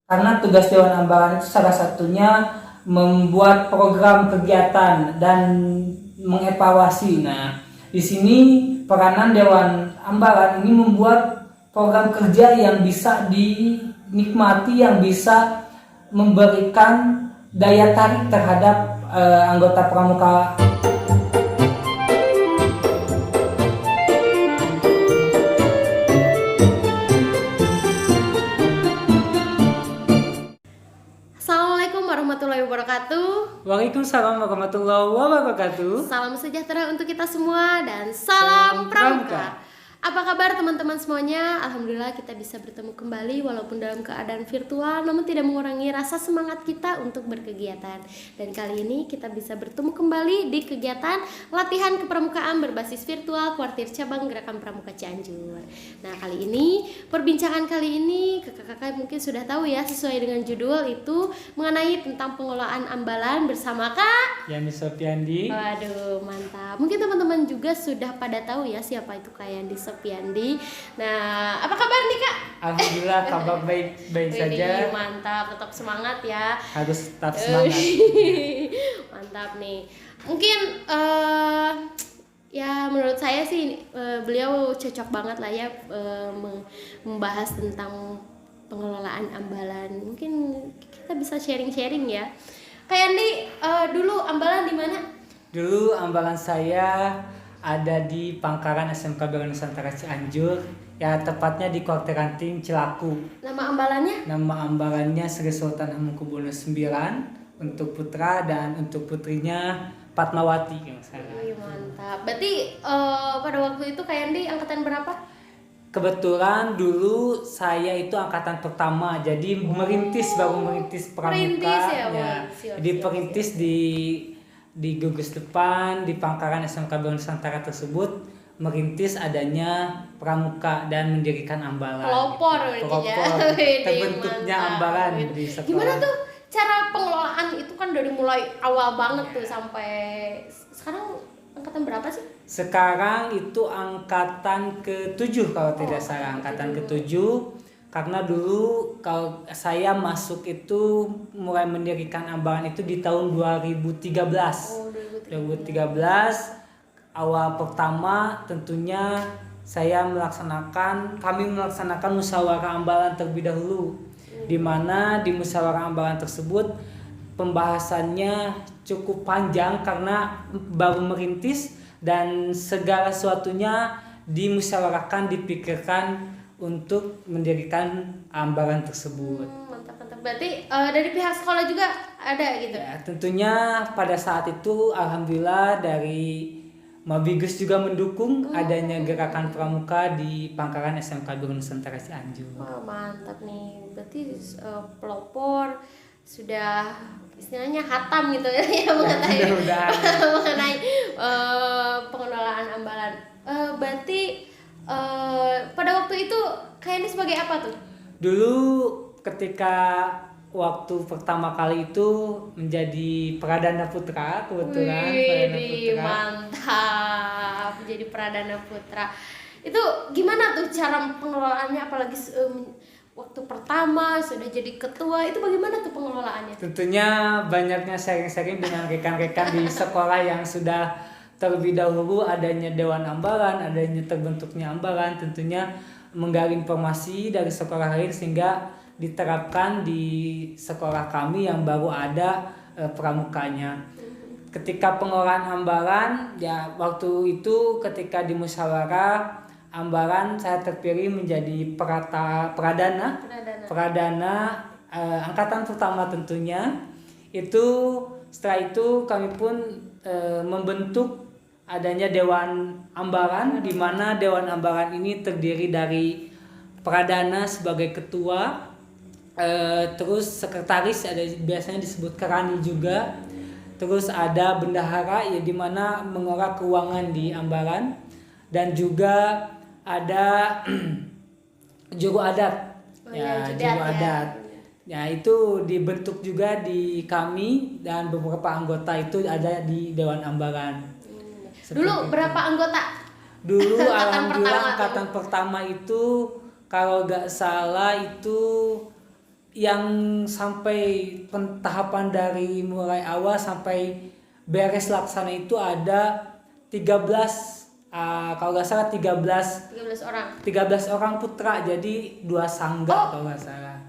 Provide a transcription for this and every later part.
Karena tugas Dewan Ambalan itu salah satunya membuat program kegiatan dan mengevaluasi. Nah, di sini peranan Dewan Ambalan ini membuat program kerja yang bisa dinikmati, yang bisa memberikan daya tarik terhadap anggota pramuka. Assalamualaikum warahmatullahi wabarakatuh. Waalaikumsalam warahmatullahi wabarakatuh. Salam sejahtera untuk kita semua dan salam pramuka. Apa kabar teman-teman semuanya? Alhamdulillah kita bisa bertemu kembali walaupun dalam keadaan virtual, namun tidak mengurangi rasa semangat kita untuk berkegiatan. Dan kali ini kita bisa bertemu kembali di kegiatan latihan kepramukaan berbasis virtual Kuartir Cabang Gerakan Pramuka Cianjur. Nah, perbincangan kali ini kakak-kakak mungkin sudah tahu ya, sesuai dengan judul itu mengenai tentang pengelolaan ambalan bersama Kak Yani Sofiandi. Waduh, mantap. Mungkin teman-teman juga sudah pada tahu ya siapa itu Kak Yandi Sofiandi. Nah, apa kabar nih Kak? Alhamdulillah kabar baik saja. Mantap, tetap semangat ya. Harus tetap semangat. Mantap nih. Mungkin ya menurut saya sih beliau cocok banget lah ya membahas tentang pengelolaan ambalan. Mungkin kita bisa sharing-sharing ya. Kak Yandi, dulu ambalan di mana? Dulu ambalan saya ada di Pangkalan SMK Bela Nusantara Cianjur, ya tepatnya di Kuartir Ranting Cilaku. Nama ambalannya? Nama ambalannya Sri Sultan Hamengkubuwono IX untuk putra, dan untuk putrinya Fatmawati. Wih, mantap. Berarti pada waktu itu Kak Yandi angkatan berapa? Kebetulan dulu saya itu angkatan pertama, jadi baru merintis pramuka. Merintis ya, Jadi perintis di gugus depan di Pangkalan SMK Bela Nusantara tersebut, merintis adanya pramuka dan mendirikan ambalan. Pelopor Pelopor. Terbentuknya ambalan di sekolah. Gimana tuh cara pengelolaan itu, kan dari mulai awal banget tuh sampai sekarang angkatan berapa sih? Sekarang itu angkatan ke-7 kalau tidak salah, angkatan ke-7. Karena dulu kalau saya masuk itu mulai mendirikan ambalan itu di tahun 2013. 2013 awal pertama tentunya kami melaksanakan musyawarah ambalan terlebih dahulu. Di mana di musyawarah ambalan tersebut pembahasannya cukup panjang karena baru merintis dan segala sesuatunya dimusyawarahkan, dipikirkan untuk mendirikan ambalan tersebut. Mantap. Berarti dari pihak sekolah juga ada gitu? Ya, tentunya pada saat itu alhamdulillah dari Mabigus juga mendukung adanya gerakan pramuka di Pangkalan SMK Bela Nusantara Cianjur. Wah, mantap nih. Berarti pelopor sudah istilahnya hatam gitu ya mengenai pengelolaan ambalan. Berarti pada waktu itu kayaknya sebagai apa tuh? Dulu ketika waktu pertama kali itu menjadi Pradana Putra, kebetulan. Wih, mantap, jadi Pradana Putra. Itu gimana tuh cara pengelolaannya, apalagi waktu pertama sudah jadi ketua, itu bagaimana tuh pengelolaannya? Tentunya banyaknya sharing-sharing dengan rekan-rekan di sekolah yang sudah terlebih dahulu adanya Dewan Ambalan, adanya terbentuknya ambalan, tentunya menggali informasi dari sekolah lain sehingga diterapkan di sekolah kami yang baru ada pramukanya. Ketika pengolahan ambalan, ya waktu itu ketika di musyawarah ambalan saya terpilih menjadi pradana angkatan pertama tentunya. Setelah itu kami pun membentuk adanya Dewan Ambalan, di mana Dewan Ambalan ini terdiri dari pradana sebagai ketua, terus sekretaris ada biasanya disebut kerani juga, terus ada bendahara ya di mana mengelola keuangan di ambalan, dan juga ada juru adat. Juru adat. Ya itu dibentuk juga di kami, dan beberapa anggota itu ada di Dewan Ambalan. Dulu berapa anggota? Dulu alhamdulillah angkatan pertama itu kalau gak salah itu yang sampai tahapan dari mulai awal sampai beres laksana itu ada 13, kalau nggak salah 13 orang. 13 orang putra, jadi 2 sangga kalau nggak salah.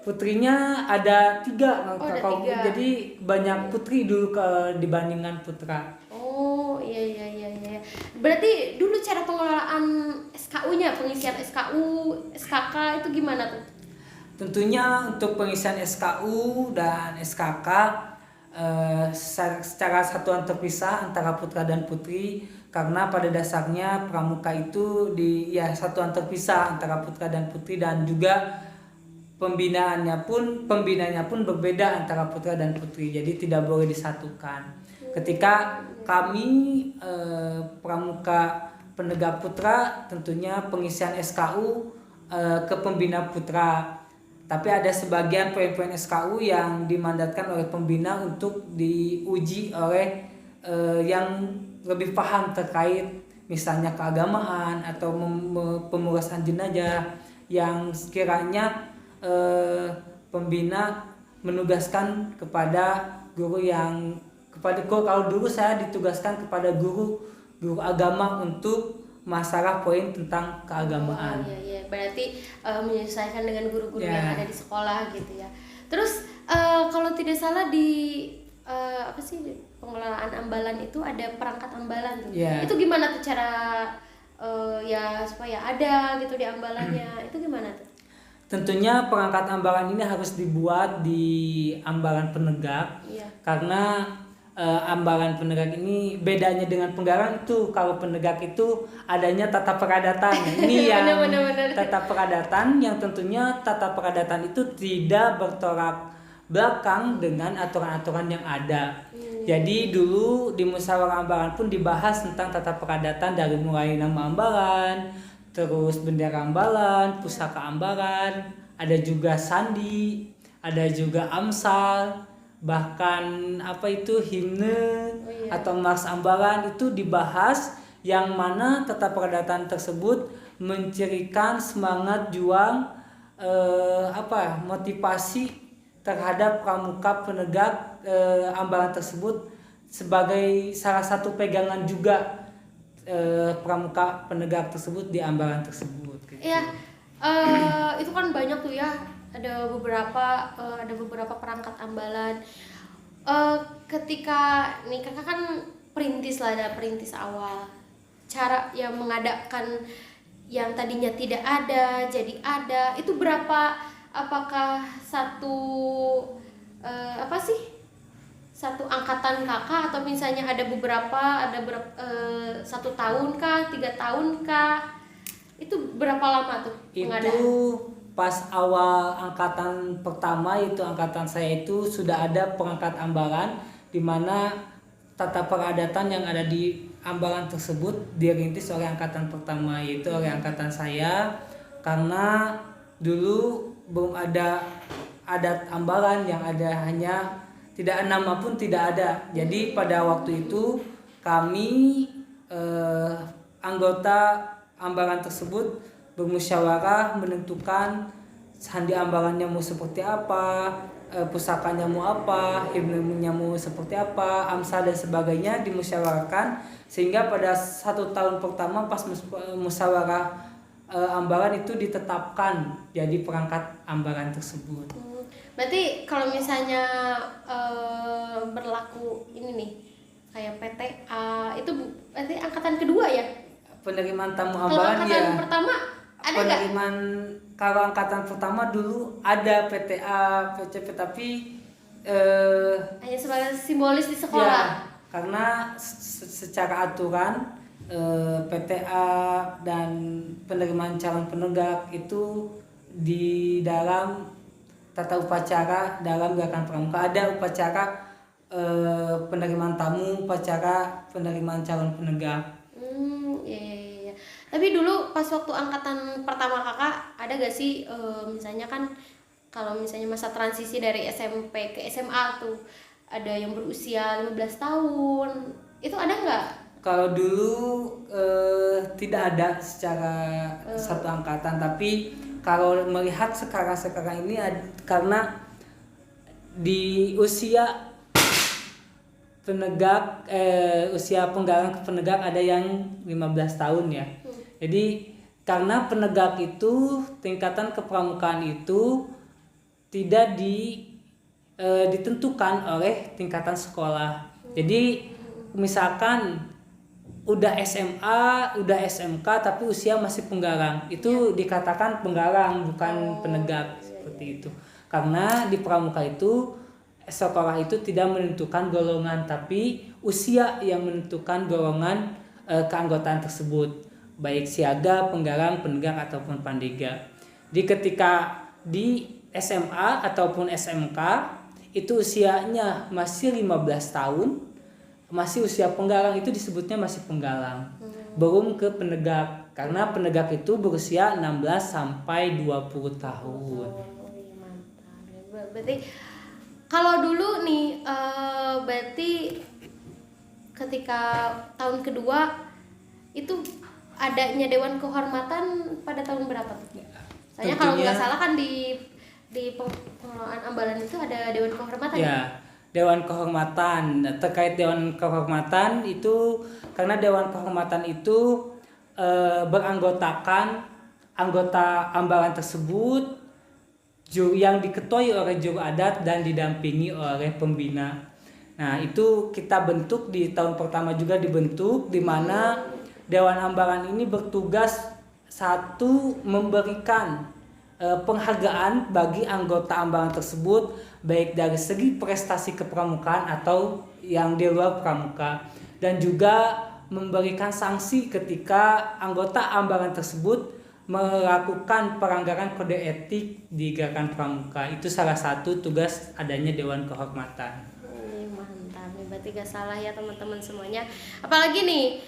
Putrinya ada 3. Ada 3. Jadi banyak putri dulu dibandingkan putra. Oh iya. Berarti dulu cara pengelolaan SKU-nya, pengisian SKU, SKK itu gimana tuh? Tentunya untuk pengisian SKU dan SKK secara satuan terpisah antara putra dan putri, karena pada dasarnya pramuka itu satuan terpisah antara putra dan putri, dan juga pembinaannya pun berbeda antara putra dan putri, jadi tidak boleh disatukan. Ketika kami pramuka penegak putra, tentunya pengisian SKU ke pembina putra, tapi ada sebagian poin-poin SKU yang dimandatkan oleh pembina untuk diuji oleh yang lebih paham terkait misalnya keagamaan atau pemulasan jenazah, yang sekiranya pembina menugaskan kepada guru kalau dulu saya ditugaskan kepada guru agama untuk masalah poin tentang keagamaan. Iya. Berarti menyesuaikan dengan guru-guru yang ada di sekolah gitu ya. Terus kalau tidak salah di pengelolaan ambalan itu ada perangkat ambalan tuh. Itu gimana tuh cara supaya ada gitu di ambalannya? Itu gimana tuh? Tentunya perangkat ambalan ini harus dibuat di ambalan penegak, karena ambalan penegak ini bedanya dengan penggarang itu, kalau penegak itu adanya tata peradatan. Ini yang bener. Tata peradatan yang tentunya tata peradatan itu tidak bertolak belakang dengan aturan-aturan yang ada. Jadi dulu di musyawarah ambalan pun dibahas tentang tata peradatan, dari mulai nama ambalan, terus bendera ambalan, pusaka ambalan, ada juga sandi, ada juga amsal, bahkan himne atau mars ambalan itu dibahas, yang mana tata peradatan tersebut mencirikan semangat juang, motivasi terhadap pramuka penegak ambalan tersebut, sebagai salah satu pegangan juga pramuka penegak tersebut di ambalan tersebut. Iya, itu kan banyak tuh ya, ada beberapa perangkat ambalan. Ketika nih kakak kan ada perintis awal, cara yang mengadakan yang tadinya tidak ada jadi ada, itu berapa? Apakah satu angkatan kakak, atau misalnya ada beberapa 1 tahun kah, 3 tahun kah? Itu berapa lama tuh pengadaan? Itu pas awal angkatan pertama, itu angkatan saya itu sudah ada perangkat ambalan, di mana tata peradatan yang ada di ambalan tersebut dirintis oleh angkatan pertama, yaitu oleh angkatan saya, karena dulu belum ada adat ambalan, yang ada hanya nama pun tidak ada. Jadi pada waktu itu kami anggota ambalan tersebut bermusyawarah menentukan sandi ambalannya mau seperti apa, pusakanya mau apa, himnenya mau seperti apa, amsal dan sebagainya dimusyawarahkan, sehingga pada 1 tahun pertama pas musyawarah ambalan itu ditetapkan jadi perangkat ambalan tersebut. Berarti kalau misalnya berlaku ini nih kayak PTA, itu berarti angkatan kedua ya? Penerimaan tamu ambalan ya. Angkatan pertama ada nggak? Kalau angkatan pertama dulu ada PTA, PCP, tapi hanya sebagai simbolis di sekolah. Ya, karena secara aturan PTA dan penerimaan calon penegak itu di dalam tata upacara dalam gerakan pramuka ada upacara penerimaan tamu, upacara penerimaan calon penegak. Iya. Tapi dulu pas waktu angkatan pertama kakak ada gak sih misalnya kan kalau misalnya masa transisi dari SMP ke SMA tuh ada yang berusia 15 tahun, itu ada nggak? Kalau dulu tidak ada secara satu angkatan, tapi kalau melihat sekarang ini karena di usia penggalang ke penegak ada yang 15 tahun ya. Jadi karena penegak itu tingkatan kepramukaan itu tidak ditentukan oleh tingkatan sekolah. Jadi misalkan udah SMA, udah SMK tapi usia masih penggalang, itu dikatakan penggalang bukan penegak seperti itu. Karena di pramuka itu sekolah itu tidak menentukan golongan tapi usia yang menentukan golongan keanggotaan tersebut, baik siaga, penggalang, penegak ataupun pandega. Di ketika di SMA ataupun SMK itu usianya masih 15 tahun, masih usia penggalang, itu disebutnya masih penggalang. Belum ke penegak, karena penegak itu berusia 16 sampai 20 tahun. Mantap. Berarti kalau dulu nih berarti ketika tahun kedua itu adanya Dewan Kehormatan pada tahun berapa tuh? Soalnya kalau nggak salah kan di pengelolaan Ambalan itu ada Dewan Kehormatan ya? Dewan Kehormatan. Terkait Dewan Kehormatan itu karena Dewan Kehormatan itu beranggotakan anggota Ambalan tersebut yang diketuai oleh juru adat dan didampingi oleh pembina. Nah, itu kita bentuk di tahun pertama juga dibentuk, di mana Dewan Ambalan ini bertugas satu memberikan penghargaan bagi anggota Ambalan tersebut baik dari segi prestasi kepramukaan atau yang di luar pramuka, dan juga memberikan sanksi ketika anggota Ambalan tersebut melakukan pelanggaran kode etik di gerakan pramuka. Itu salah satu tugas adanya Dewan Kehormatan. Mantap nih, berarti gak salah ya teman-teman semuanya. Apalagi nih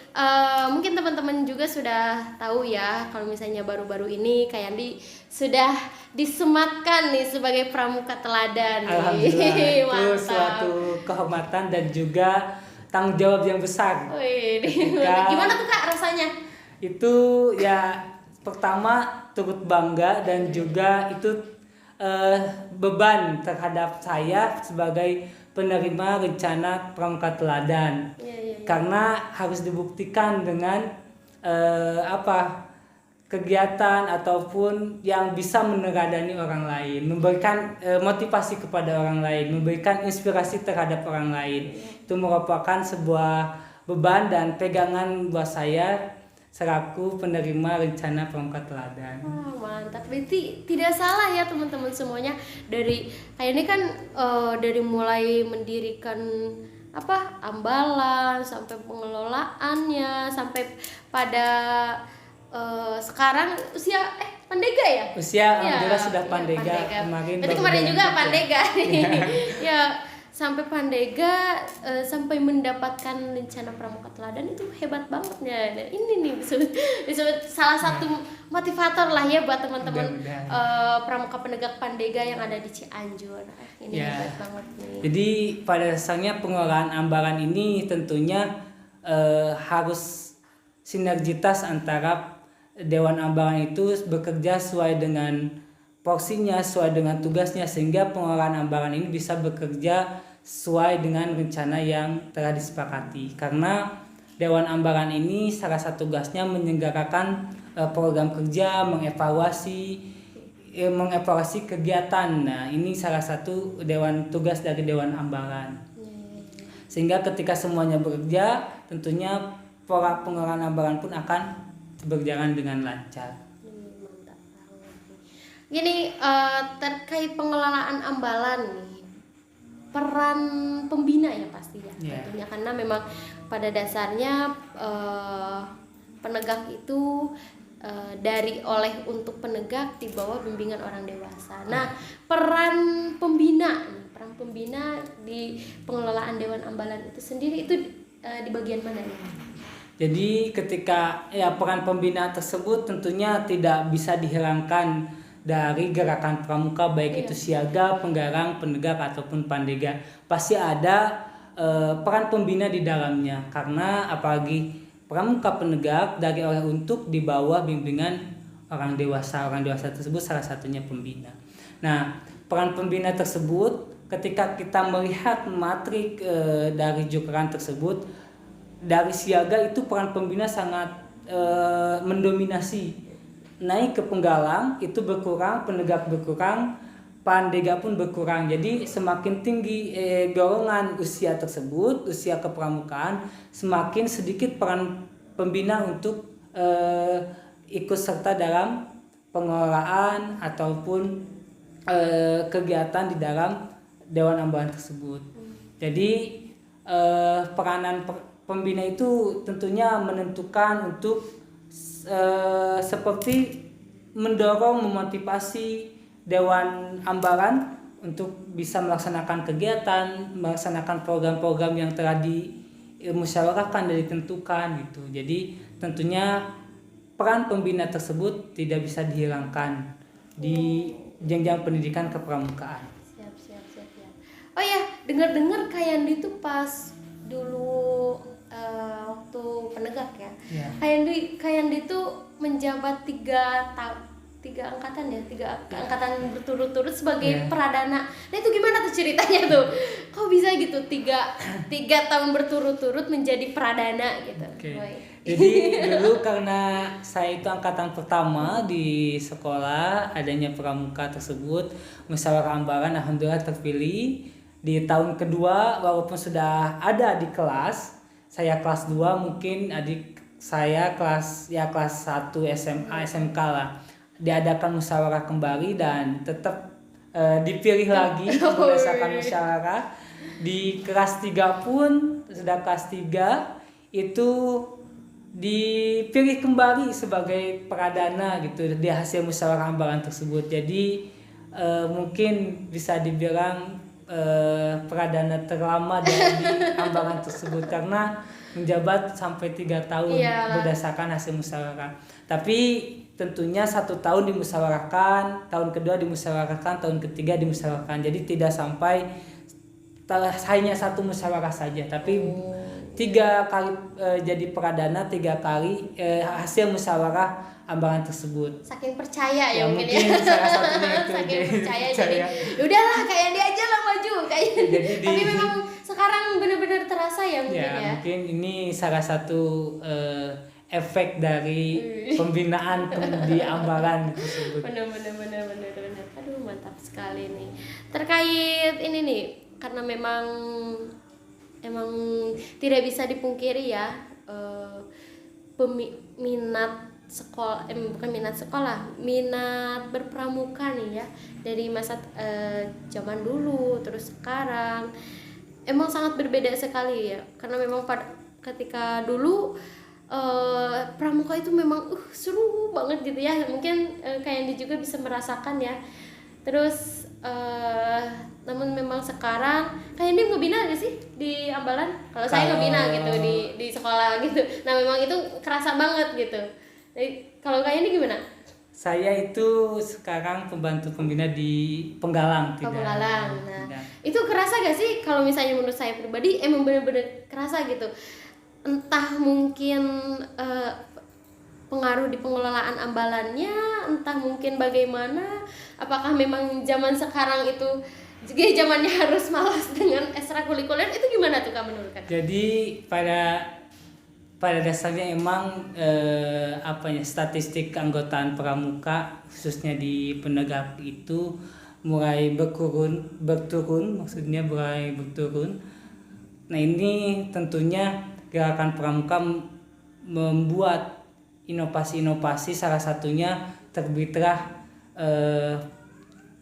mungkin teman-teman juga sudah tahu ya, kalau misalnya baru-baru ini Kak Yandi sudah disematkan nih sebagai pramuka teladan. Alhamdulillah, itu suatu kehormatan dan juga tanggung jawab yang besar. Gimana tuh Kak rasanya? Itu ya pertama turut bangga dan juga itu beban terhadap saya sebagai penerima rencana pramuka teladan. Karena harus dibuktikan dengan kegiatan ataupun yang bisa meneladani orang lain, memberikan motivasi kepada orang lain, memberikan inspirasi terhadap orang lain. Itu merupakan sebuah beban dan pegangan buat saya selaku penerima rencana pramuka teladan. Mantap, berarti tidak salah ya teman-teman semuanya. Dari kayak ini kan dari mulai mendirikan Ambalan sampai pengelolaannya sampai pada sekarang usia pandega ya? Usia alhamdulillah sudah pandega. Kemarin juga pandega nih. Ya, sampai pandega sampai mendapatkan rencana pramuka teladan itu hebat banget ya. Dan ini nih disebut salah satu motivator lah ya buat teman-teman pramuka penegak pandega yang ada di Cianjur. Ini hebat banget nih. Jadi pada dasarnya pengelolaan Ambalan ini tentunya harus sinergitas antara Dewan Ambalan itu bekerja sesuai dengan porsinya, sesuai dengan tugasnya, sehingga pengelolaan Ambalan ini bisa bekerja sesuai dengan rencana yang telah disepakati. Karena Dewan Ambalan ini salah satu tugasnya menyelenggarakan program kerja, mengevaluasi kegiatan. Nah, ini salah satu tugas dari Dewan Ambalan. Sehingga ketika semuanya bekerja, tentunya pola pengelolaan Ambalan pun akan berjalan dengan lancar. Gini, terkait pengelolaan Ambalan nih, peran pembina ya pasti ya, tentunya karena memang pada dasarnya penegak itu untuk penegak di bawah bimbingan orang dewasa. Nah, peran pembina di pengelolaan Dewan Ambalan itu sendiri itu di bagian mana nih? Jadi ketika peran pembina tersebut tentunya tidak bisa dihilangkan dari gerakan pramuka, baik itu siaga, penggalang, penegak ataupun pandega. Pasti ada peran pembina di dalamnya, karena apalagi pramuka penegak dari oleh untuk di bawah bimbingan orang dewasa tersebut salah satunya pembina. Nah, peran pembina tersebut ketika kita melihat matrik dari Jukeran tersebut, dari siaga itu peran pembina sangat mendominasi. Naik ke penggalang itu berkurang, penegak berkurang, pandega pun berkurang. Jadi semakin tinggi golongan usia tersebut, usia kepramukaan, semakin sedikit peran pembina untuk ikut serta dalam pengelolaan ataupun kegiatan di dalam Dewan Ambalan tersebut. Jadi peranan pembina itu tentunya menentukan untuk seperti mendorong, memotivasi Dewan Ambalan untuk bisa melaksanakan kegiatan, melaksanakan program-program yang telah dimusyawarahkan dan ditentukan gitu. Jadi tentunya peran pembina tersebut tidak bisa dihilangkan di jenjang pendidikan kepramukaan. Siap ya. Oh ya, dengar-dengar Kak Yandi tuh pas dulu waktu penegak ya. Kak Yandi tuh menjabat 3 angkatan berturut-turut sebagai pradana. Nah itu gimana tuh ceritanya tuh? Kok bisa gitu 3 tahun berturut-turut menjadi pradana gitu? Jadi dulu karena saya itu angkatan pertama di sekolah, adanya pramuka tersebut, musyawarah ambalan alhamdulillah terpilih. Di tahun kedua walaupun sudah ada di kelas, saya kelas 2, mungkin adik saya kelas 1 SMA SMK lah, diadakan musyawarah kembali dan tetap dipilih lagi berdasarkan musyawarah. Di kelas 3 pun sudah kelas 3 itu dipilih kembali sebagai pradana gitu di hasil musyawarah ambalan tersebut. Jadi mungkin bisa dibilang pradana terlama di ambalan tersebut karena menjabat sampai 3 tahun berdasarkan hasil musyawarah. Tapi tentunya 1 tahun dimusyawarahkan, tahun kedua dimusyawarahkan, tahun ketiga dimusyawarahkan. Jadi tidak sampai hanya 1 musyawarah saja, tapi 3 kali jadi pradana, 3 kali hasil musyawarah ambalan tersebut. Saking percaya ya mungkin salah satunya itu. Saking percaya jadi udahlah kayak dia aja lah maju kayaknya. Tapi memang sekarang benar-benar terasa ya mungkin ya. Mungkin ini salah satu efek dari pembinaan di ambalan tersebut. Benar. Aduh mantap sekali nih. Terkait ini nih, karena memang tidak bisa dipungkiri ya, minat berpramuka nih ya, dari masa zaman dulu terus sekarang emang sangat berbeda sekali ya, karena memang ketika dulu pramuka itu memang seru banget gitu ya, mungkin Kak Yandi juga bisa merasakan ya. Terus namun memang sekarang Kak Yandi ngebina gak sih di ambalan? Kalau saya ngebina gitu di sekolah gitu. Nah memang itu kerasa banget gitu. Kalau Kak Yandi gimana? Saya itu sekarang pembantu pembina di Penggalang. Penggalang. Nah, itu kerasa gak sih? Kalau misalnya menurut saya pribadi emang benar-benar kerasa gitu. Entah mungkin pengaruh di pengelolaan ambalannya, entah mungkin bagaimana. Apakah memang zaman sekarang itu juga zamannya harus malas dengan ekstrakurikuler, itu gimana tuh Kak menurut Kak? Jadi pada dasarnya emang statistik keanggotaan pramuka khususnya di penegak itu mulai berturun. Nah ini tentunya gerakan pramuka membuat inovasi-inovasi, salah satunya terbitlah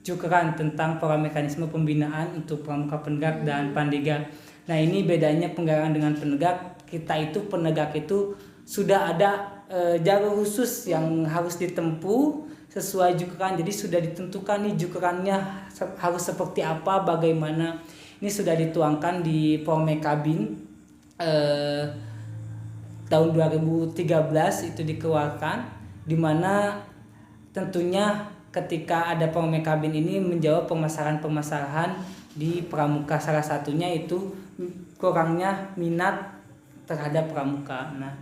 Jukeran tentang pola mekanisme pembinaan untuk pramuka penegak dan pandega. Nah ini bedanya penggalangan dengan penegak. Kita itu penegak itu sudah ada jalur khusus yang harus ditempuh sesuai Jukeran. Jadi sudah ditentukan nih Jukerannya harus seperti apa, bagaimana. Ini sudah dituangkan di Formekabin tahun 2013 itu dikeluarkan, di mana tentunya ketika ada Formekabin ini menjawab permasalahan-permasalahan di pramuka, salah satunya itu kurangnya minat terhadap pramuka. Nah,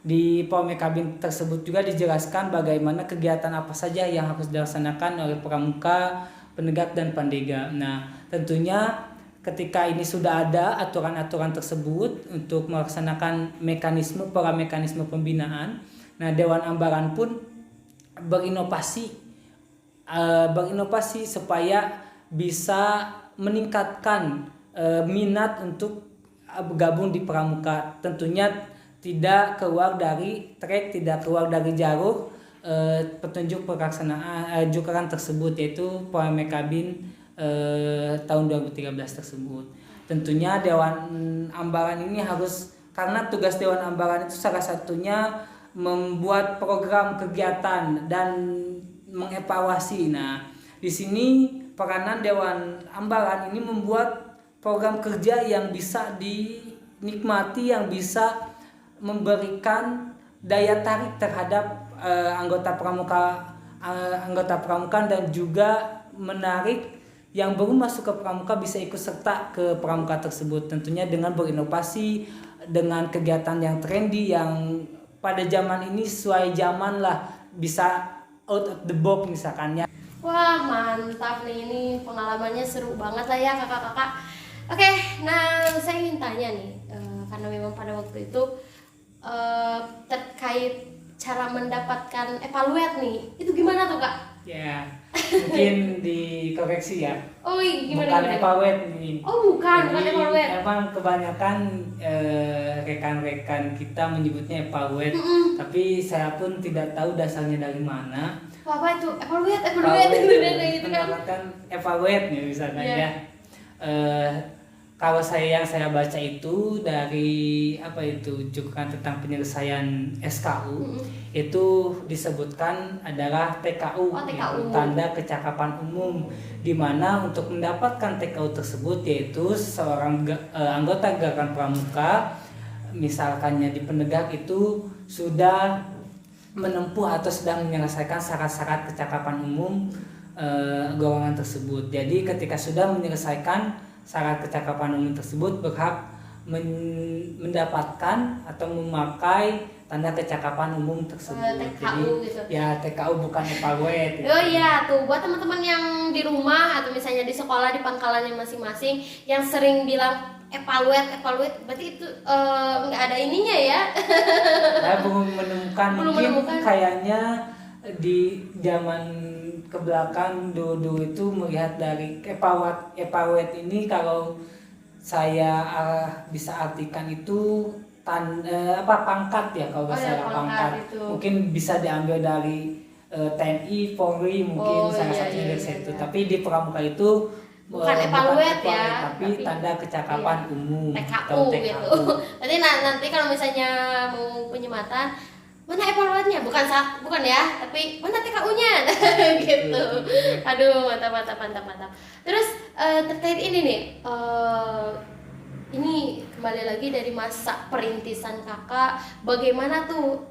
Di Polmekabin tersebut juga dijelaskan bagaimana kegiatan apa saja yang harus dilaksanakan oleh pramuka, penegak dan pandega. Nah, tentunya ketika ini sudah ada aturan-aturan tersebut untuk melaksanakan pola mekanisme pembinaan, nah Dewan Ambaran pun berinovasi supaya bisa meningkatkan minat untuk bergabung di pramuka. Tentunya tidak keluar dari track, tidak keluar dari jalur petunjuk pelaksanaan jukeran tersebut, yaitu Polmekabin tahun 2013 tersebut. Tentunya Dewan Ambaran ini harus, karena tugas Dewan Ambaran itu salah satunya membuat program kegiatan dan mengevaluasi. Nah, di sini peranan Dewan Ambaran ini membuat program kerja yang bisa dinikmati, yang bisa memberikan daya tarik terhadap anggota pramuka dan juga menarik yang baru masuk ke pramuka bisa ikut serta ke pramuka tersebut, tentunya dengan berinovasi, dengan kegiatan yang trendy yang pada zaman ini sesuai zaman lah, bisa out of the box misalkan ya. Wah, mantap nih, ini pengalamannya seru banget lah ya kakak-kakak. Oke, nah saya ingin tanya nih, karena memang pada waktu itu terkait cara mendapatkan evaluate nih, itu gimana tuh kak? Ya, mungkin dikoreksi ya. Oh gimana? Bukan gimana? evaluate nih. Oh bukan evaluate. Emang kebanyakan rekan-rekan kita menyebutnya evaluate, tapi saya pun tidak tahu dasarnya dari mana. Apa itu evaluate gitu kan? Mendapatkan evaluate nih misalkan ya. Kalau yang saya baca itu dari jukeran tentang penyelesaian SKU, itu disebutkan adalah TKU, TKU. tanda kecakapan umum, di mana untuk mendapatkan TKU tersebut yaitu seorang anggota gerakan pramuka, misalkannya di penegak itu sudah menempuh atau sedang menyelesaikan syarat-syarat kecakapan umum golongan tersebut. Jadi ketika sudah menyelesaikan syarat kecakapan umum tersebut, berhak mendapatkan atau memakai tanda kecakapan umum tersebut. TKU gitu. Ya TKU bukan evaluate. Oh iya tuh, buat teman-teman yang di rumah atau misalnya di sekolah di pangkalannya masing-masing yang sering bilang evaluate, berarti itu nggak ada ininya ya? Saya belum menemukan. Kayaknya di zaman kebelakang dulu itu melihat dari evaluate ini, kalau saya bisa artikan itu pangkat ya, kalau pangkat itu. Mungkin bisa diambil dari TNI, Polri, mungkin salah satunya dari situ. Tapi di pramuka itu bukan evaluate ya, tapi tanda kecakapan umum TKU gitu. Nanti nanti kalau misalnya mau penyematan, mana evaluasinya? Bukan ya, tapi mana TKU-nya? gitu. Aduh, mantap. Terus terkait ini nih, ini kembali lagi dari masa perintisan kakak, bagaimana tuh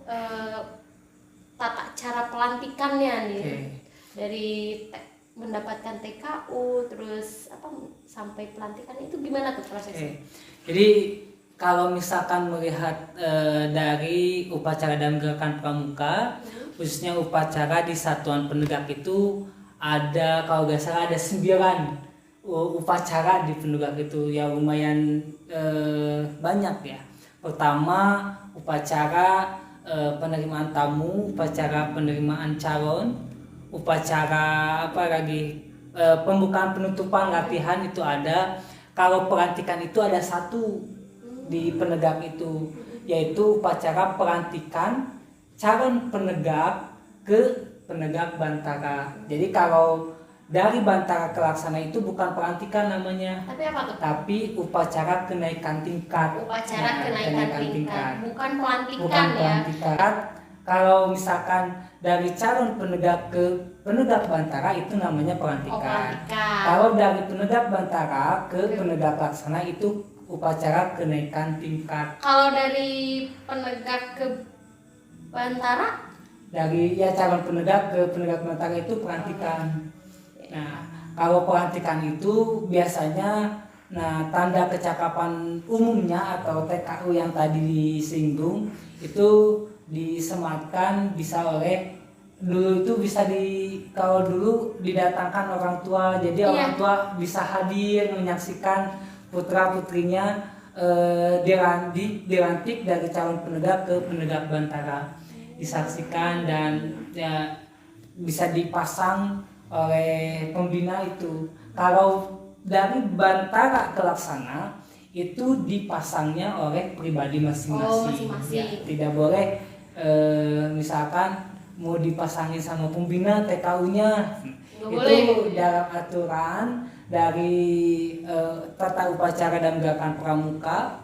tata cara pelantikannya nih? Dari mendapatkan TKU terus sampai pelantikan itu gimana tuh prosesnya? Jadi kalau misalkan melihat dari upacara dalam gerakan pramuka, khususnya upacara di satuan penegak itu ada, kalau nggak salah ada 9 upacara di penegak itu, ya lumayan banyak ya. Pertama upacara penerimaan tamu, upacara penerimaan calon, upacara pembukaan penutupan latihan itu ada. Kalau pelantikan itu ada 1 di penegak itu, yaitu upacara pelantikan calon penegak ke penegak bantara. Jadi kalau dari bantara ke laksana itu bukan pelantikan namanya, tapi apa tuh? Tapi upacara kenaikan tingkat. Upacara kenaikan tingkat, bukan pelantikan. Bukan pelantikan. Kalau misalkan dari calon penegak ke penegak bantara itu namanya pelantikan. Kalau dari penegak bantara ke penegak laksana itu upacara kenaikan tingkat. Kalau dari penegak ke bantara? Dari calon penegak ke penegak bantara itu pelantikan. Nah, kalau pelantikan itu biasanya Nah, tanda kecakapan umumnya atau TKU yang tadi disinggung itu disematkan bisa oleh dulu itu bisa kalau dulu didatangkan orang tua, jadi orang tua bisa hadir menyaksikan putra putrinya dilantik dari calon penegak ke penegak bantara, disaksikan dan ya bisa dipasang oleh pembina itu. Kalau dari bantara ke laksana itu dipasangnya oleh pribadi masing-masing. Ya, tidak boleh misalkan mau dipasangin sama pembina TKU-nya itu dalam aturan dari tata upacara dan gerakan pramuka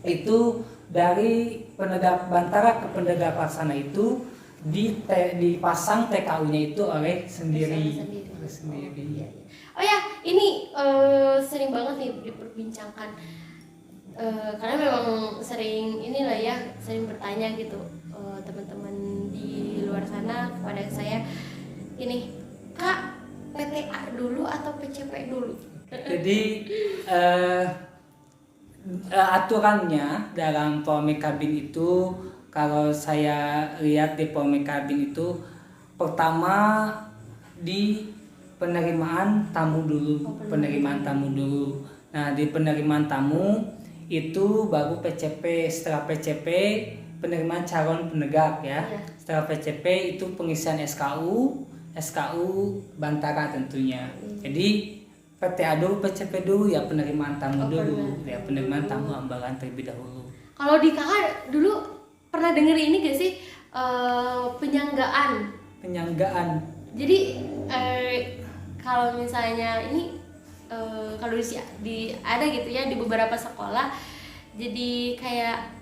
itu dari penegak bantara ke penegak laksana itu dipasang TKU-nya itu oleh sendiri. Oh ya, ini sering banget nih diperbincangkan karena memang sering inilah ya, sering bertanya gitu teman-teman di luar sana kepada saya ini, Kak, PTA dulu atau PCP dulu? Jadi aturannya dalam Polmek Kabin itu, kalau saya lihat di Polmek Kabin itu pertama di penerimaan tamu dulu, penerimaan tamu dulu. Nah, di penerimaan tamu itu baru PCP, setelah PCP penerimaan calon penegak ya. Setelah PCP itu pengisian SKU bantara tentunya. Jadi PTA dulu, PCP dulu, ya penerimaan tamu dulu, ya penerimaan tamu ambalan terlebih dahulu. Kalau di kakak dulu pernah denger ini gak sih penyanggaan? Jadi kalau misalnya ini kalau ada gitu ya di beberapa sekolah, jadi kayak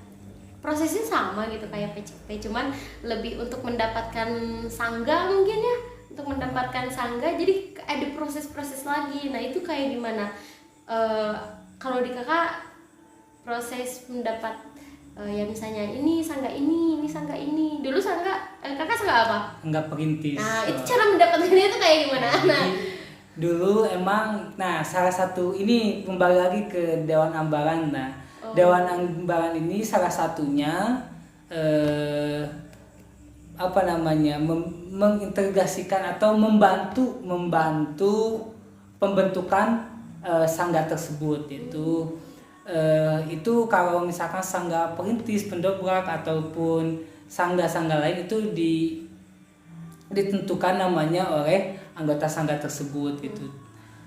prosesnya sama gitu kayak PCP, cuman lebih untuk mendapatkan sangga mungkin ya, untuk mendapatkan sangga jadi ada proses-proses lagi. Nah itu kayak gimana kalau di kakak proses mendapat ya misalnya ini sangga ini sangga ini, dulu sangga kakak sangga apa? Sangga perintis. Nah itu cara mendapatkannya itu kayak gimana? Nah dulu emang, nah salah satu ini kembali lagi ke Dewan Ambalan. Nah Dewan Ambalan ini salah satunya mengintegrasikan atau membantu pembentukan sangga tersebut. Itu kalau misalkan sangga perintis, pendobrak ataupun sangga-sangga lain itu ditentukan namanya oleh anggota sangga tersebut gitu.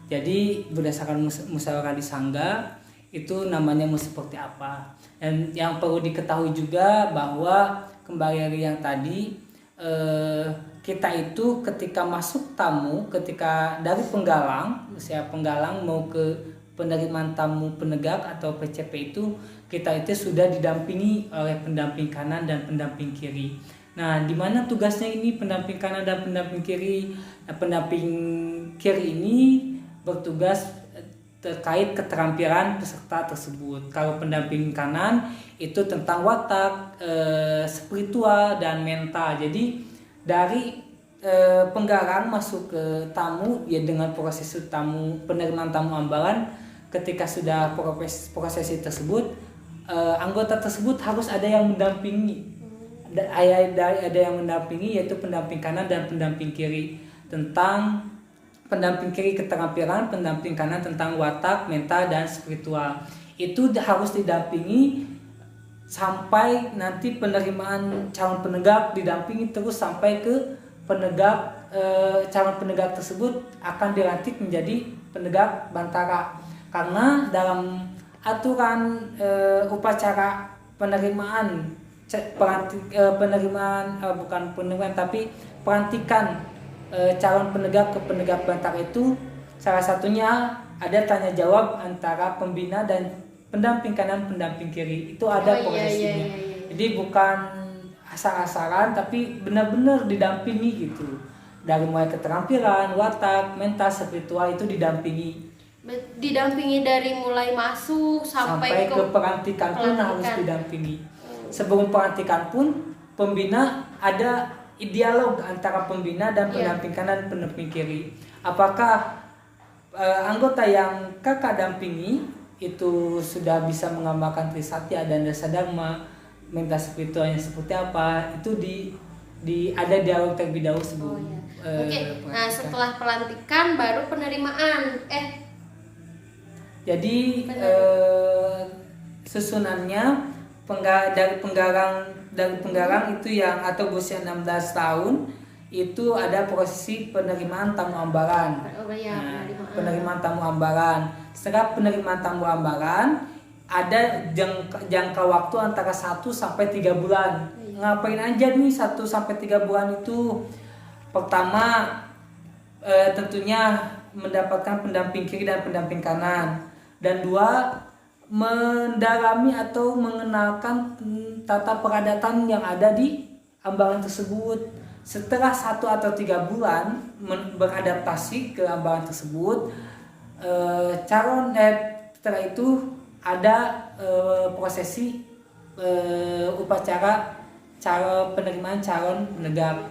Jadi berdasarkan musyawarah di sangga itu namanya mau seperti apa. Dan yang perlu diketahui juga bahwa kembali lagi yang tadi kita itu ketika masuk tamu, ketika dari penggalang, usia penggalang mau ke penerimaan tamu penegak atau PCP itu, kita itu sudah didampingi oleh pendamping kanan dan pendamping kiri. Nah, di mana tugasnya ini pendamping kanan dan pendamping kiri? Nah, pendamping kiri ini bertugas terkait keterampilan peserta tersebut. Kalau pendamping kanan itu tentang watak, spiritual dan mental. Jadi dari penggalang masuk ke tamu ya dengan proses tamu, penerimaan tamu ambalan, ketika sudah prosesi tersebut, anggota tersebut harus ada yang mendampingi. Ada yang mendampingi, yaitu pendamping kanan dan pendamping kiri, tentang pendamping kiri keterampilan, pendamping kanan tentang watak, mental dan spiritual. Itu harus didampingi sampai nanti penerimaan calon penegak, didampingi terus sampai ke penegak, calon penegak tersebut akan dilantik menjadi penegak bantara. Karena dalam aturan upacara penerimaan pelantikan calon penegak ke penegak bantara itu, salah satunya ada tanya jawab antara pembina dan pendamping kanan pendamping kiri. Itu ada prosesnya. Jadi bukan asal-asalan, tapi benar-benar didampingi gitu. Dari mulai keterampilan, watak, mental, spiritual itu didampingi. Didampingi dari mulai masuk sampai ke pelantikan pun harus didampingi. Sebelum pelantikan pun pembina ada dialog antara pembina dan pendamping kanan pendamping kiri. Apakah anggota yang kakak dampingi itu sudah bisa mengamalkan Trisatya dan Dasa Dharma, mental spiritualnya seperti apa, itu ada dialog terlebih dahulu sebelum. Oke. Nah, setelah pelantikan baru penerimaan. Jadi susunannya dari penggarang itu yang atau berusia 16 tahun itu ada prosesi penerimaan tamu ambaran. Penerimaan tamu ambaran. Setelah penerimaan tamu ambaran ada jangka waktu antara 1 sampai 3 bulan. Ngapain aja nih 1 sampai 3 bulan itu? Pertama tentunya mendapatkan pendamping kiri dan pendamping kanan. Dan 2, mendalami atau mengenalkan tata peradatan yang ada di ambaran tersebut. Setelah 1 atau 3 bulan beradaptasi ke ambaran tersebut, setelah itu ada prosesi upacara penerimaan calon penegak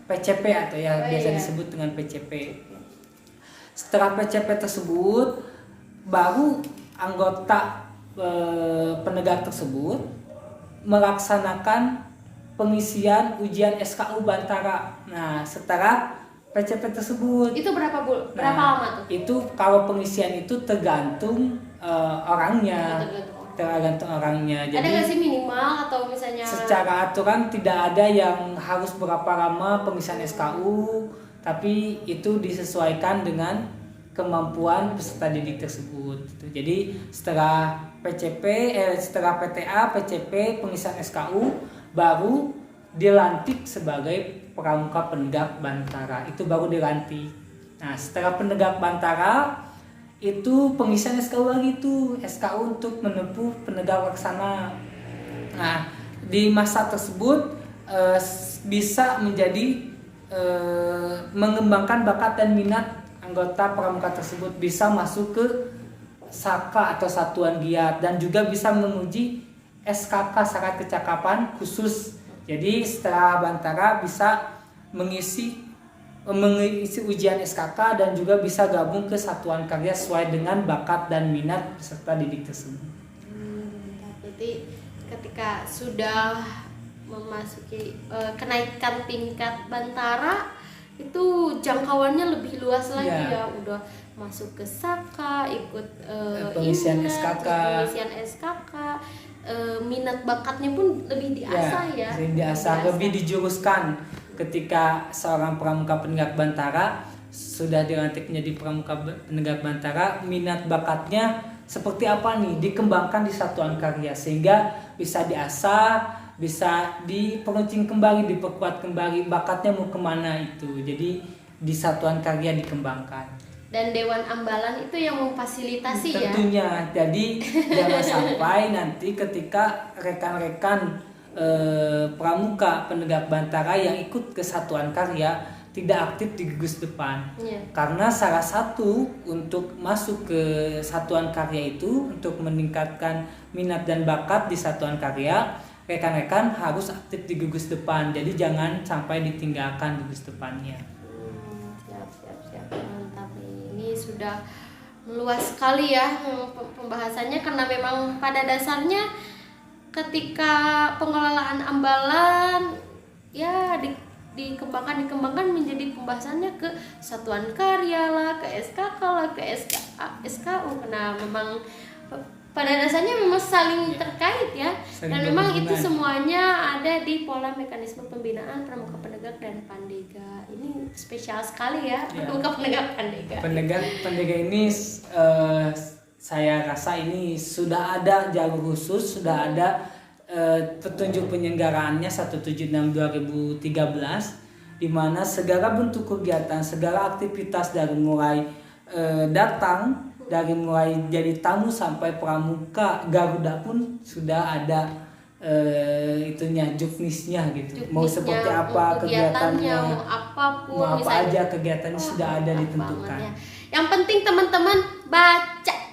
PCP atau biasa disebut dengan PCP. Setelah PCP tersebut, baru anggota penegak tersebut melaksanakan pengisian ujian SKU Bantara. Nah, setelah PCP tersebut itu berapa lama tuh? Itu kalau pengisian itu tergantung orangnya. Tergantung orangnya. Jadi, ada nggak sih minimal atau misalnya? Secara aturan tidak ada yang harus berapa lama pengisian SKU, tapi itu disesuaikan dengan kemampuan peserta didik tersebut. Jadi setelah setelah PTA, PCP, pengisian SKU, baru dilantik sebagai pramuka penegak Bantara. Itu baru dilantik. Nah, setelah penegak Bantara itu pengisian SKU lagi tuh, SKU untuk menempuh penegak laksana. Nah, di masa tersebut bisa menjadi mengembangkan bakat dan minat anggota pramuka tersebut, bisa masuk ke Saka atau satuan giat, dan juga bisa menguji SKK syarat kecakapan khusus. Jadi setelah Bantara bisa mengisi ujian SKK dan juga bisa gabung ke satuan karya sesuai dengan bakat dan minat peserta didik tersebut. Berarti ketika sudah memasuki kenaikan tingkat Bantara itu jangkauannya lebih luas lagi ya, udah masuk ke Saka, ikut pengisian SKK, minat bakatnya pun lebih diasah lebih dijuruskan. Ketika seorang pramuka penegak Bantara sudah dilantik menjadi pramuka penegak Bantara, minat bakatnya seperti apa nih, dikembangkan di satuan karya sehingga bisa diasah, bisa diperuncing kembali, diperkuat kembali bakatnya mau kemana itu. Jadi di satuan karya dikembangkan. Dan Dewan Ambalan itu yang memfasilitasi tentunya. Jadi jangan sampai nanti ketika rekan-rekan pramuka penegak Bantara yang ikut ke satuan karya tidak aktif di gugus depan. Karena salah satu untuk masuk ke satuan karya itu, untuk meningkatkan minat dan bakat di satuan karya, rekan-rekan harus aktif di gugus depan. Jadi jangan sampai ditinggalkan gugus depannya. Siap. Mantap. Ini sudah meluas sekali ya pembahasannya, karena memang pada dasarnya ketika pengelolaan ambalan ya dikembangkan menjadi pembahasannya ke satuan karya lah, ke SKK lah, ke SKU, karena memang pada dasarnya memang saling terkait ya, dan memang itu semuanya ada di pola mekanisme pembinaan pramuka penegak dan pandega. Ini spesial sekali ya, pramuka penegak pandega. Pandega ini saya rasa ini sudah ada jalur khusus, sudah ada petunjuk penyelenggaraannya 176/2013, di mana segala bentuk kegiatan, segala aktivitas dari mulai datang, dari mulai jadi tamu sampai pramuka Garuda pun sudah ada juknisnya gitu. Mau seperti apa kegiatannya, mau apa aja kegiatannya sudah ada ditentukan. Yang penting teman-teman baca.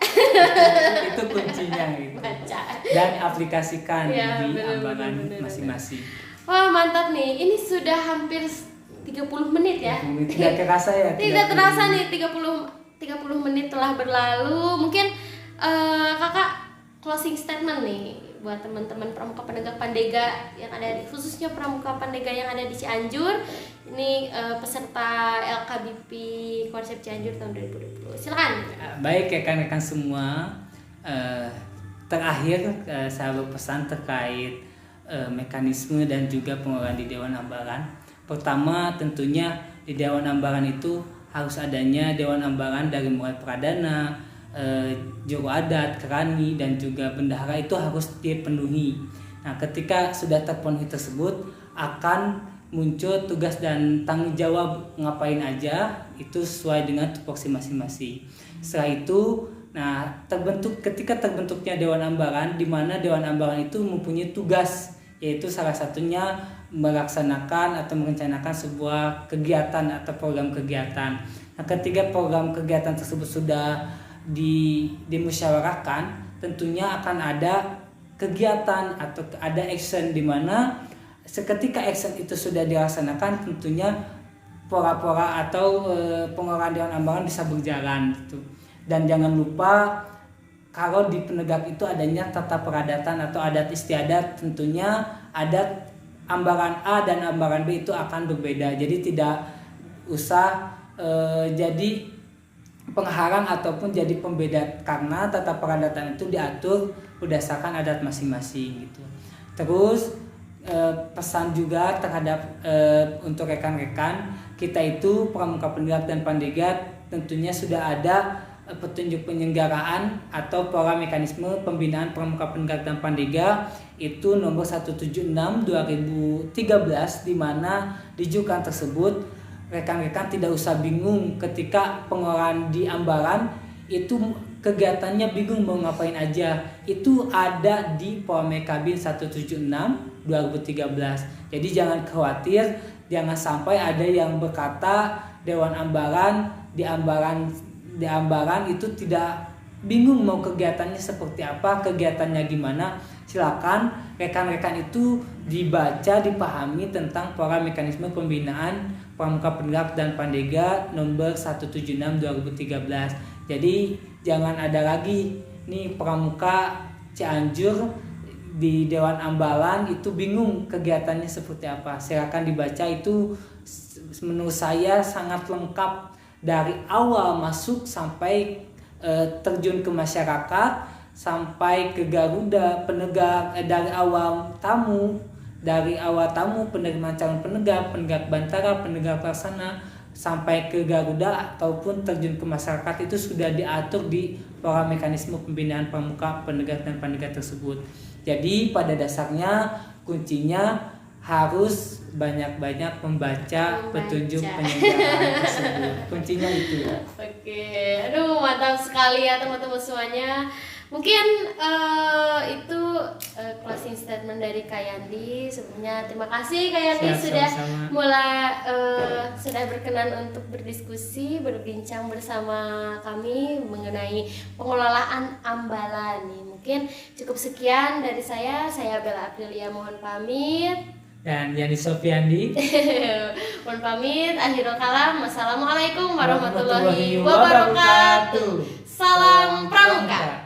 Itu kuncinya gitu. Baca. Dan aplikasikan di ambalan masing-masing. Wah, mantap nih. Ini sudah hampir 30 menit ya. Tidak terasa ya. Tidak terasa nih 30 30 menit telah berlalu. Mungkin kakak closing statement nih buat teman-teman Pramuka Penegak Pandega yang ada di, khususnya Pramuka Pandega yang ada di Cianjur. Ini peserta LKBP Konsep Cianjur tahun 2020. Silakan. Baik rekan-rekan semua, terakhir saya berpesan terkait mekanisme dan juga pengolahan di Dewan Ambalan. Pertama tentunya di Dewan Ambalan itu harus adanya Dewan Ambalan dari mulai pradana, juru adat, kerani, dan juga bendahara itu harus dipenuhi. Nah, ketika sudah terpenuhi tersebut akan muncul tugas dan tanggung jawab ngapain aja itu sesuai dengan tupoksi masing-masing. Setelah itu, nah ketika terbentuknya Dewan Ambalan, di mana Dewan Ambalan itu mempunyai tugas, yaitu salah satunya melaksanakan atau merencanakan sebuah kegiatan atau program kegiatan. Nah, ketika program kegiatan tersebut sudah dimusyawarahkan, tentunya akan ada kegiatan atau ada action, di mana seketika action itu sudah dilaksanakan, tentunya pora-pora atau pengolahan Dewan Ambalan bisa berjalan gitu. Dan jangan lupa kalau di penegak itu adanya tata peradatan atau adat istiadat, tentunya adat Ambalan A dan Ambalan B itu akan berbeda. Jadi tidak usah jadi penghalang ataupun jadi pembeda, karena tata peradatan itu diatur berdasarkan adat masing-masing gitu. Terus pesan juga terhadap untuk rekan-rekan kita itu Pramuka Penegak dan Pandega, tentunya sudah ada petunjuk penyelenggaraan atau pola mekanisme pembinaan Pramuka Penegak dan Pandega itu nomor 176/2013, di mana di jukan tersebut rekan-rekan tidak usah bingung ketika pengolahan di Ambalan itu kegiatannya bingung mau ngapain aja. Itu ada di Polmekabin 176/2013. Jadi jangan khawatir, jangan sampai ada yang berkata Dewan Ambalan di Ambalan itu tidak bingung mau kegiatannya seperti apa, kegiatannya gimana. Silakan rekan-rekan itu dibaca, dipahami tentang pola mekanisme pembinaan Pramuka Penegak dan Pandega nomor 176/2013. Jadi jangan ada lagi nih Pramuka Cianjur di Dewan Ambalan itu bingung kegiatannya seperti apa. Silakan dibaca, itu menurut saya sangat lengkap dari awal masuk sampai terjun ke masyarakat, sampai ke Garuda Penegak, dari awal tamu penerimaan calon penegak bantara, penegak pelaksana, sampai ke Garuda ataupun terjun ke masyarakat itu sudah diatur di pola mekanisme pembinaan Pramuka Penegak dan Pandega tersebut. Jadi pada dasarnya kuncinya harus banyak-banyak membaca petunjuk penyelenggaraan tersebut. Kuncinya itu. Oke, aduh mantap sekali ya teman-teman semuanya. Mungkin itu closing statement dari Kak Yandi. Sebelumnya terima kasih Kak Yandi sudah sudah berkenan untuk berdiskusi, berbincang bersama kami mengenai pengelolaan Ambalan nih. Mungkin cukup sekian dari saya Bella Aprilia mohon pamit. Dan Yani Sofiandi mohon pamit. Akhirul kalam. Wassalamualaikum warahmatullahi wabarakatuh. Salam Pramuka.